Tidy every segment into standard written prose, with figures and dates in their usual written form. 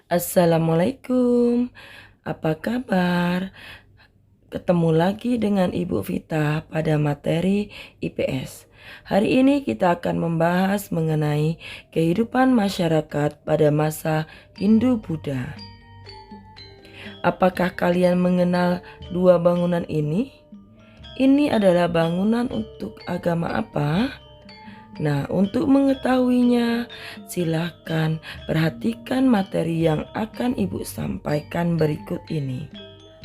Assalamualaikum, apa kabar? Ketemu lagi dengan Ibu Vita pada materi IPS. Hari ini kita akan membahas mengenai kehidupan masyarakat pada masa Hindu-Buddha. Apakah kalian mengenal dua bangunan ini? Ini adalah bangunan untuk agama apa? Nah, untuk mengetahuinya, silahkan perhatikan materi yang akan Ibu sampaikan berikut ini.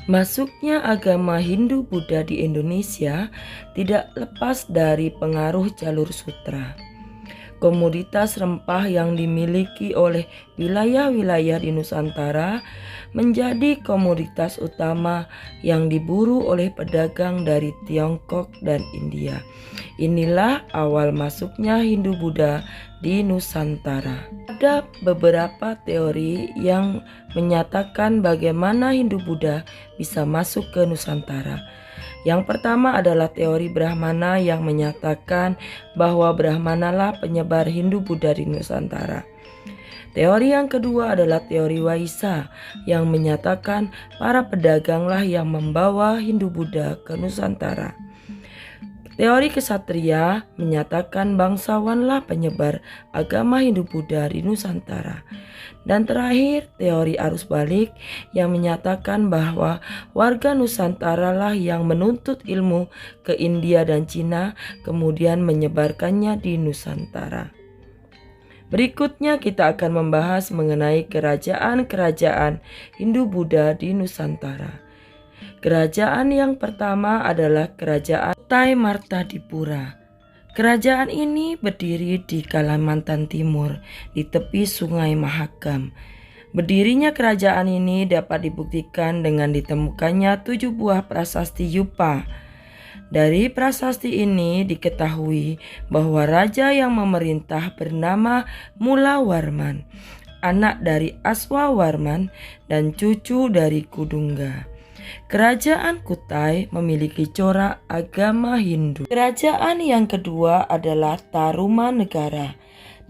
Masuknya agama Hindu-Buddha di Indonesia tidak lepas dari pengaruh jalur sutra. Komoditas rempah yang dimiliki oleh wilayah-wilayah di Nusantara menjadi komoditas utama yang diburu oleh pedagang dari Tiongkok dan India. Inilah awal masuknya Hindu-Buddha di Nusantara. Ada beberapa teori yang menyatakan bagaimana Hindu-Buddha bisa masuk ke Nusantara. Yang pertama adalah teori Brahmana yang menyatakan bahwa Brahmanalah penyebar Hindu-Buddha di Nusantara. Teori yang kedua adalah teori Waisa yang menyatakan para pedaganglah yang membawa Hindu-Buddha ke Nusantara. Teori Kesatria menyatakan bangsawanlah penyebar agama Hindu-Buddha di Nusantara. Dan terakhir, teori arus balik yang menyatakan bahwa warga Nusantara lah yang menuntut ilmu ke India dan Cina, kemudian menyebarkannya di Nusantara. Berikutnya kita akan membahas mengenai kerajaan-kerajaan Hindu-Buddha di Nusantara. Kerajaan yang pertama adalah Kerajaan Kutai Martadipura. Kerajaan ini berdiri di Kalimantan Timur, di tepi Sungai Mahakam. Berdirinya kerajaan ini dapat dibuktikan dengan ditemukannya 7 buah prasasti Yupa. Dari prasasti ini diketahui bahwa raja yang memerintah bernama Mulawarman, anak dari Aswawarman dan cucu dari Kudungga. Kerajaan Kutai memiliki corak agama Hindu. Kerajaan yang kedua adalah Tarumanegara.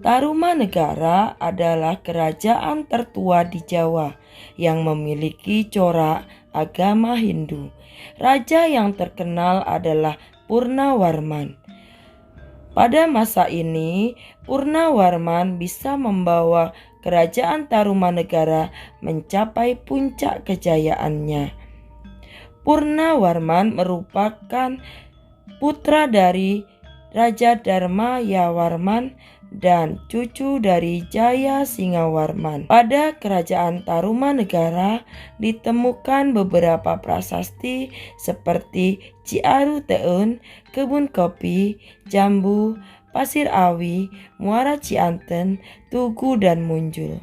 Tarumanegara adalah kerajaan tertua di Jawa yang memiliki corak agama Hindu. Raja yang terkenal adalah Purnawarman. Pada masa ini, Purnawarman bisa membawa kerajaan Tarumanegara mencapai puncak kejayaannya. Purnawarman merupakan putra dari Raja Dharmayawarman dan cucu dari Jaya Singawarman. Pada kerajaan Tarumanegara ditemukan beberapa prasasti seperti Ciaru Teun, kebun kopi, jambu, pasir awi, muara Cianten, Tugu dan Munjul.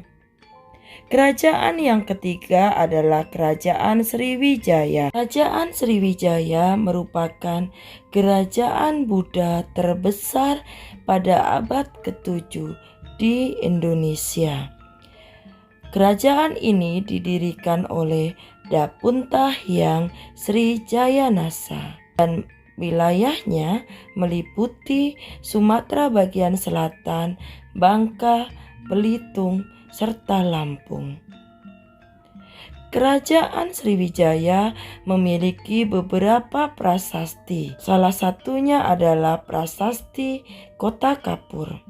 Kerajaan yang ketiga adalah Kerajaan Sriwijaya. Kerajaan Sriwijaya merupakan kerajaan Buddha terbesar pada abad ke-7 di Indonesia. Kerajaan ini didirikan oleh Dapunta Hyang Srijayanasa dan wilayahnya meliputi Sumatera bagian selatan, Bangka, Belitung, serta Lampung. Kerajaan Sriwijaya memiliki beberapa prasasti. Salah satunya adalah prasasti Kota Kapur.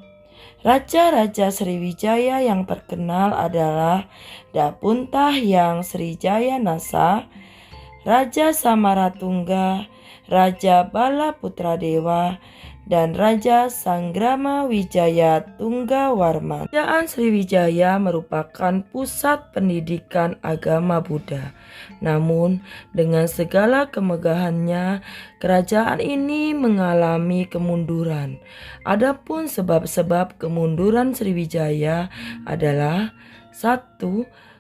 Raja-raja Sriwijaya yang terkenal adalah Dapunta Hyang Srijayanasa, Raja Samaratungga, Raja Bala Putradewa, dan Raja Sanggrama Wijaya Tunggawarman. Kerajaan Sriwijaya merupakan pusat pendidikan agama Buddha. Namun, dengan segala kemegahannya, kerajaan ini mengalami kemunduran. Adapun sebab-sebab kemunduran Sriwijaya adalah 1.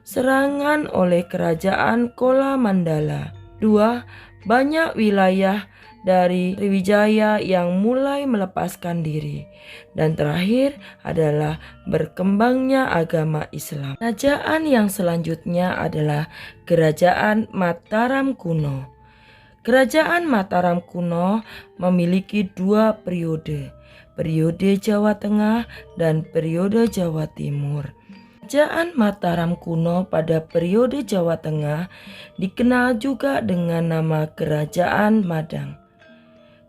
Serangan oleh kerajaan Kola Mandala. 2. Banyak wilayah dari Sriwijaya yang mulai melepaskan diri. Dan terakhir adalah berkembangnya agama Islam. Kerajaan yang selanjutnya adalah Kerajaan Mataram kuno. Kerajaan Mataram kuno memiliki 2 periode Jawa Tengah dan periode Jawa Timur. Kerajaan Mataram kuno pada periode Jawa Tengah dikenal juga dengan nama Kerajaan Madang.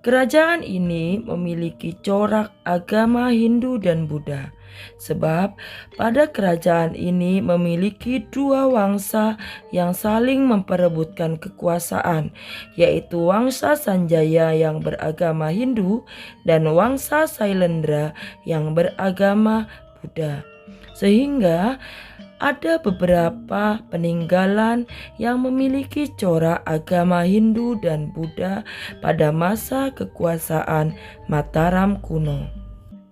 Kerajaan ini memiliki corak agama Hindu dan Buddha, sebab pada kerajaan ini memiliki dua wangsa yang saling memperebutkan kekuasaan, yaitu Wangsa Sanjaya yang beragama Hindu dan Wangsa Sailendra yang beragama Buddha. Sehingga ada beberapa peninggalan yang memiliki corak agama Hindu dan Buddha pada masa kekuasaan Mataram kuno.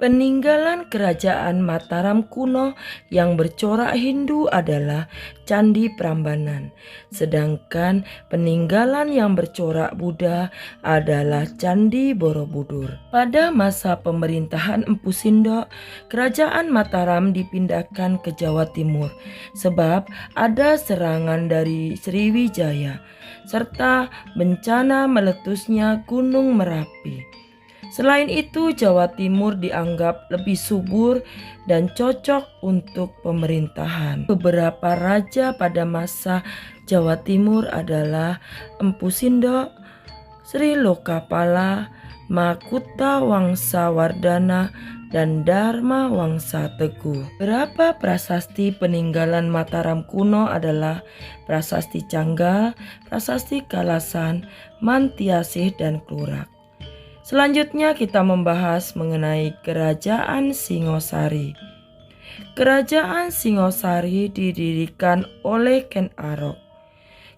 Peninggalan kerajaan Mataram kuno yang bercorak Hindu adalah Candi Prambanan, sedangkan peninggalan yang bercorak Buddha adalah Candi Borobudur. Pada masa pemerintahan Empu Sindok, kerajaan Mataram dipindahkan ke Jawa Timur sebab ada serangan dari Sriwijaya serta bencana meletusnya Gunung Merapi. Selain itu, Jawa Timur dianggap lebih subur dan cocok untuk pemerintahan. Beberapa raja pada masa Jawa Timur adalah Empu Sindok, Sri Lokapala, Makutha Wangsa Wardana, dan Dharma Wangsa Teguh. Beberapa prasasti peninggalan Mataram kuno adalah Prasasti Canggal, Prasasti Kalasan, Mantiasih, dan Klurak. Selanjutnya kita membahas mengenai Kerajaan Singosari. Kerajaan Singosari didirikan oleh Ken Arok.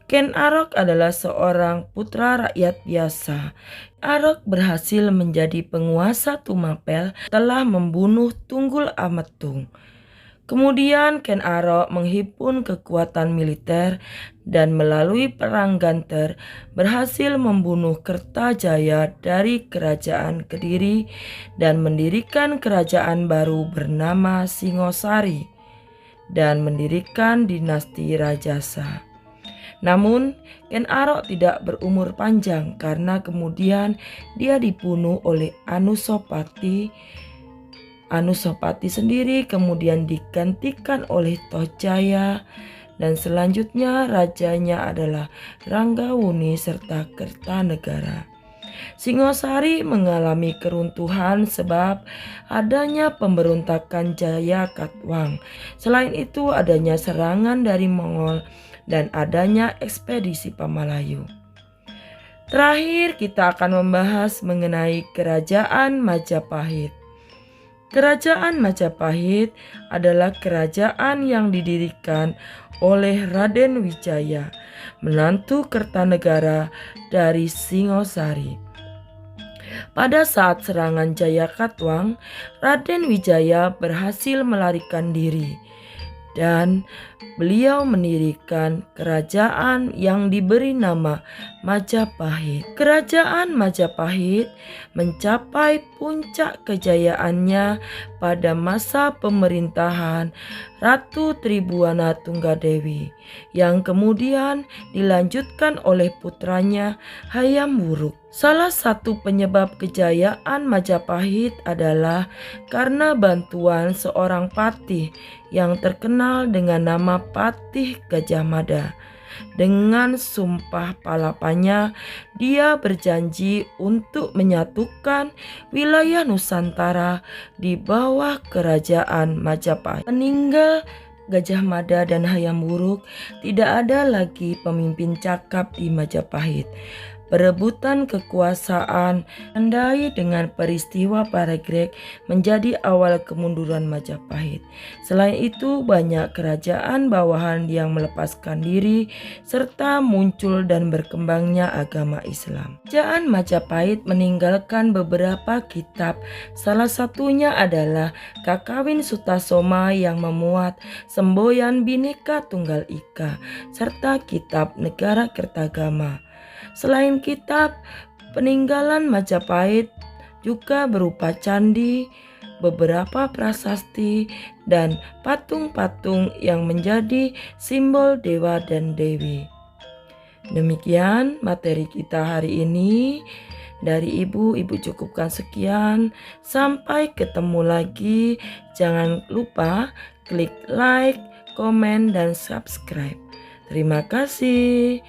Ken Arok adalah seorang putra rakyat biasa. Arok berhasil menjadi penguasa Tumapel setelah membunuh Tunggul Ametung. Kemudian Ken Arok menghimpun kekuatan militer dan melalui Perang Ganter berhasil membunuh Kertajaya dari Kerajaan Kediri dan mendirikan kerajaan baru bernama Singosari dan mendirikan dinasti Rajasa. Namun Ken Arok tidak berumur panjang karena kemudian dia dibunuh oleh Anusapati. Anusapati sendiri kemudian digantikan oleh Tohjaya dan selanjutnya rajanya adalah Ranggawuni serta Kertanegara. Singosari mengalami keruntuhan sebab adanya pemberontakan Jayakatwang. Selain itu adanya serangan dari Mongol dan adanya ekspedisi Pamalayu. Terakhir kita akan membahas mengenai Kerajaan Majapahit. Kerajaan Majapahit adalah kerajaan yang didirikan oleh Raden Wijaya, menantu Kertanegara dari Singosari. Pada saat serangan Jayakatwang, Raden Wijaya berhasil melarikan diri dan beliau mendirikan kerajaan yang diberi nama Majapahit. Kerajaan Majapahit mencapai puncak kejayaannya pada masa pemerintahan Ratu Tribhuwana Tunggadewi yang kemudian dilanjutkan oleh putranya Hayam Wuruk. Salah satu penyebab kejayaan Majapahit adalah karena bantuan seorang patih yang terkenal dengan nama Patih Gajah Mada. Dengan sumpah palapanya, dia berjanji untuk menyatukan wilayah Nusantara di bawah kerajaan Majapahit. Meninggal Gajah Mada dan Hayam Wuruk, tidak ada lagi pemimpin cakap di Majapahit. Perebutan kekuasaan ditandai dengan peristiwa Paregreg menjadi awal kemunduran Majapahit. Selain itu banyak kerajaan bawahan yang melepaskan diri serta muncul dan berkembangnya agama Islam. Kerajaan Majapahit meninggalkan beberapa kitab, salah satunya adalah Kakawin Sutasoma yang memuat semboyan Bhinneka Tunggal Ika serta kitab Negara Kertagama. Selain kitab, peninggalan Majapahit juga berupa candi, beberapa prasasti, dan patung-patung yang menjadi simbol dewa dan dewi. Demikian materi kita hari ini. dari Ibu cukupkan sekian. Sampai ketemu lagi. Jangan lupa klik like, komen, dan subscribe. Terima kasih.